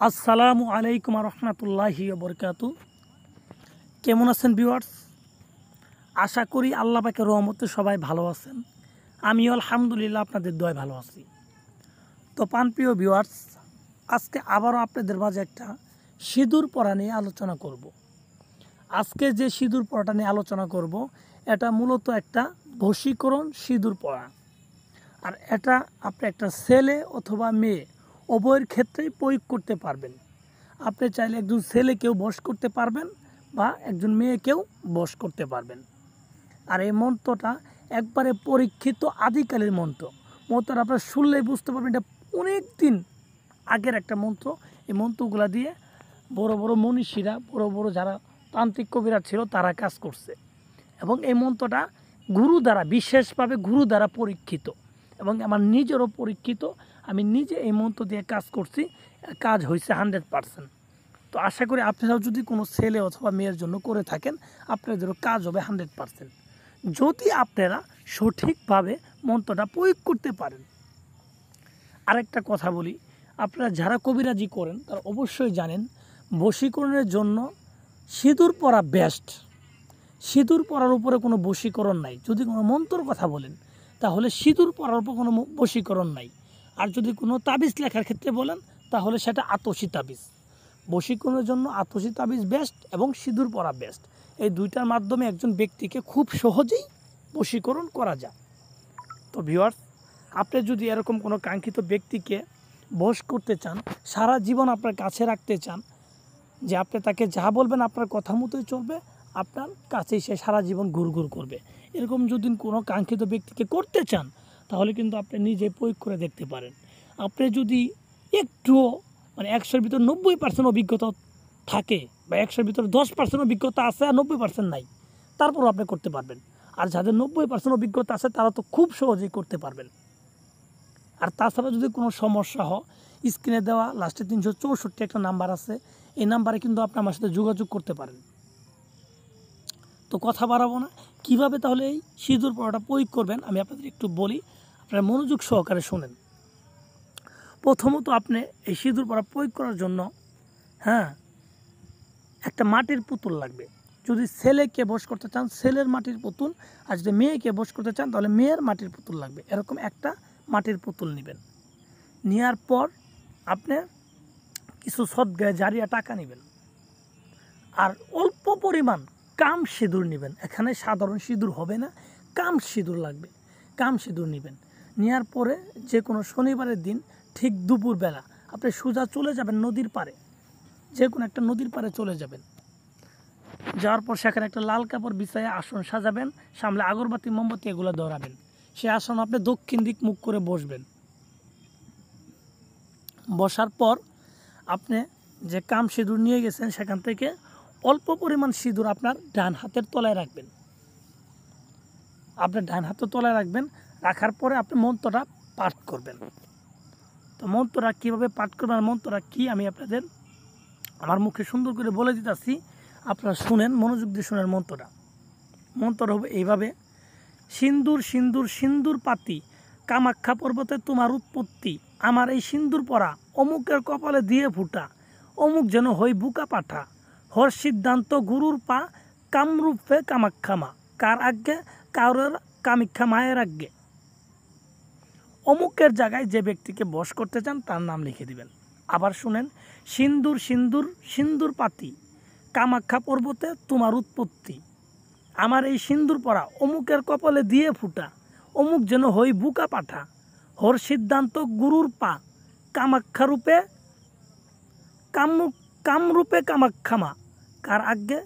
আসসালামু আলাইকুম রহমতুল্লাহি বরকাতু। কেমন আছেন ভিউয়ার্স? আশা করি আল্লাহ পাকের রহমতে সবাই ভালো আছেন। আমিও আলহামদুলিল্লাহ আপনাদের দোয়ায় ভালো আছি। তো প্রিয় ভিউয়ার্স, আজকে আবারও আপনাদের মাঝে একটা সিঁদুর পরা নিয়ে আলোচনা করব। আজকে যে সিঁদুর পরাটা নিয়ে আলোচনা করব, এটা মূলত একটা বশীকরণ সিঁদুর পরা। আর এটা আপনি একটা ছেলে অথবা মেয়ে উভয়ের ক্ষেত্রেই প্রয়োগ করতে পারবেন। আপনি চাইলে একজন ছেলেকেও বশ করতে পারবেন বা একজন মেয়েকেও বশ করতে পারবেন। আর এই মন্ত্রটা একবারে পরীক্ষিত আদিকালের মন্ত্রটা আপনারা শুনলেই বুঝতে পারবেন এটা অনেক দিন আগের একটা মন্ত্র। এই মন্ত্রগুলো দিয়ে বড় বড় মনীষীরা, বড় বড় যারা তান্ত্রিক কবিরা ছিল তারা কাজ করছে। এবং এই মন্ত্রটা গুরু দ্বারা, বিশেষভাবে গুরু দ্বারা পরীক্ষিত এবং আমার নিজেরও পরীক্ষিত। আমি নিজে এই মন্ত্র দিয়ে কাজ করছি, কাজ হয়েছে 100%। তো আশা করি আপনারাও যদি কোনো ছেলে অথবা মেয়ের জন্য করে থাকেন, আপনাদেরও কাজ হবে 100%, যদি আপনারা সঠিকভাবে মন্ত্রটা প্রয়োগ করতে পারেন। আরেকটা কথা বলি, আপনারা যারা কবিরাজি করেন তারা অবশ্যই জানেন বশীকরণের জন্য সিঁদুর পরা বেস্ট। সিঁদুর পরার উপরে কোনো বশীকরণ নাই। যদি কোনো মন্ত্রর কথা বলেন তাহলে সিঁদুর পরার উপর কোনো বশীকরণ নাই। আর যদি কোনো তাবিজ লেখার ক্ষেত্রে বলেন তাহলে সেটা আতসী তাবিজ। বশীকরণের জন্য আতসী তাবিজ বেস্ট এবং সিঁদুর পরা বেস্ট। এই দুইটার মাধ্যমে একজন ব্যক্তিকে খুব সহজেই বশীকরণ করা যায়। তো ভিউয়ার্স, আপনি যদি এরকম কোনো কাঙ্ক্ষিত ব্যক্তিকে বশ করতে চান, সারা জীবন আপনার কাছে রাখতে চান, যে আপনি তাকে যা বলবেন আপনার কথা মতোই চলবে, আপনার কাছেই সে সারা জীবন ঘুরঘুর করবে, এরকম যদি কোনো কাঙ্ক্ষিত ব্যক্তিকে করতে চান তাহলে কিন্তু আপনি নিজে প্রয়োগ করে দেখতে পারেন। আপনি যদি একটুও 100-র ভিতর 90% অভিজ্ঞতা থাকে বা 100-র ভিতর 10% অভিজ্ঞতা আছে আর 90% নাই, তারপরও আপনি করতে পারবেন। আর যাদের 90% অভিজ্ঞতা আছে তারা তো খুব সহজেই করতে পারবেন। আর তাছাড়া যদি কোনো সমস্যা হয়, স্ক্রিনে দেওয়া লাস্টে 364 একটা নাম্বার আছে, এই নাম্বারে কিন্তু আপনি আমার সাথে যোগাযোগ করতে পারেন। তো কথা বাড়াবো না, কীভাবে তাহলে এই সিঁদুর পরাটা প্রয়োগ করবেন আমি আপনাদের একটু বলি, আপনারা মনোযোগ সহকারে শোনেন। প্রথমত আপনি এই সিঁদুর পরা প্রয়োগ করার জন্য একটা মাটির পুতুল লাগবে। যদি ছেলেকে বশ করতে চান ছেলের মাটির পুতুল, আর যদি মেয়েকে বশ করতে চান তাহলে মেয়ের মাটির পুতুল লাগবে। এরকম একটা মাটির পুতুল নেবেন। নেওয়ার পর আপনি কিছু সদগায়ে জারিয়া টাকা নেবেন, আর অল্প পরিমাণ কাম সিঁদুর নেবেন। এখানে সাধারণ সিঁদুর হবে না, কাম সিঁদুর লাগবে। কাম সিঁদুর নেবেন। নেওয়ার পরে যে কোনো শনিবারের দিন ঠিক দুপুরবেলা আপনি সোজা চলে যাবেন নদীর পাড়ে, যে কোনো একটা নদীর পাড়ে চলে যাবেন। যাওয়ার পর সেখানে একটা লাল কাপড় বিছাইয়ে আসন সাজাবেন, সামনে আগরবাতি মোমবাতি এগুলো ধরাবেন। সে আসন আপনি দক্ষিণ দিক মুখ করে বসবেন। বসার পর আপনি যে কাম সিঁদুর নিয়ে গেছেন সেখান থেকে অল্প পরিমাণ সিঁদুর আপনার ডান হাতের তলায় রাখবেন। আপনার ডান হাতের তলায় রাখবেন। রাখার পরে আপনি মন্ত্রটা পাঠ করবেন। তো মন্ত্রটা কীভাবে পাঠ করবেন, আর মন্ত্রটা কী আমি আপনাদের আমার মুখে সুন্দর করে বলে দিতেছি, আপনারা শুনেন, মনোযোগ দিয়ে শুনেন। মন্ত্রটা হবে এইভাবে: সিন্দুর সিন্দুর সিন্দুর পাতি, কামাখ্যা পর্বতে তোমার উৎপত্তি, আমার এই সিন্দুর পরা অমুকের কপালে দিয়ে ফুটা, অমুক যেন হই বুকা পাঠা, হর সিদ্ধান্ত গুরুর পা, কামরূপে কামাখ্যামা, কার আজ্ঞে কারোর কামাখ্যা মায়ের আজ্ঞে। অমুকের জায়গায় যে ব্যক্তিকে বশ করতে চান তার নাম লিখে দিবেন। আবার শুনেন: সিন্দুর সিন্দুর সিন্দুর পাতি, কামাখ্যা পর্বতে তোমার উৎপত্তি, আমার এই সিন্দুর পরা অমুকের কপালে দিয়ে ফুটা, অমুক যেন হই বুকা পাঠা, হর সিদ্ধান্ত গুরুর পা, কামাখ্যা রূপে কামরূপে কামাখ্যামা, কার আজ্ঞে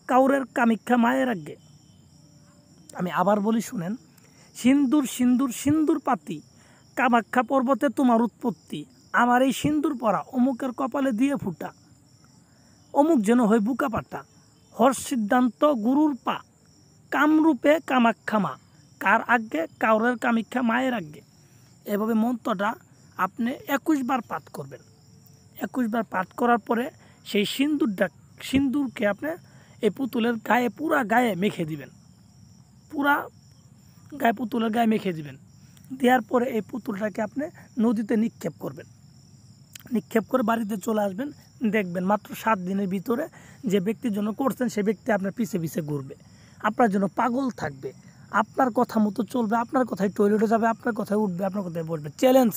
কাউরের কামাখ্যা মায়ের আজ্ঞে। আমি আবার বলি, শুনেন: সিন্দুর সিন্দুর সিন্দুর পাতি, কামাখ্যা পর্বতে তোমার উৎপত্তি, আমার এই সিন্দুর পরা অমুকের কপালে দিয়ে ফুটা, অমুক যেন হয় বুকা পাটা, হর সিদ্ধান্ত গুরুর পা, কামরূপে কামাখ্যামা, কার আজ্ঞে কাউরের কামাখ্যা মায়ের আজ্ঞে। এভাবে মন্ত্রটা আপনি 21 বার পাঠ করবেন। 21 বার পাঠ করার পরে সেই সিন্দুরকে আপনি এই পুতুলের গায়ে, পুরা গায়ে মেখে দিবেন। পুরা গায়ে, পুতুলের গায়ে মেখে দিবেন। দেওয়ার পরে এই পুতুলটাকে আপনি নদীতে নিক্ষেপ করবেন। নিক্ষেপ করে বাড়িতে চলে আসবেন, দেখবেন মাত্র 7 দিনের ভিতরে যে ব্যক্তির জন্য করছেন সে ব্যক্তি আপনার পিছে পিছে ঘুরবে, আপনার জন্য পাগল থাকবে, আপনার কথা মতো চলবে, আপনার কথায় টয়লেটে যাবে, আপনার কথায় উঠবে, আপনার কথায় বসবে। চ্যালেঞ্জ।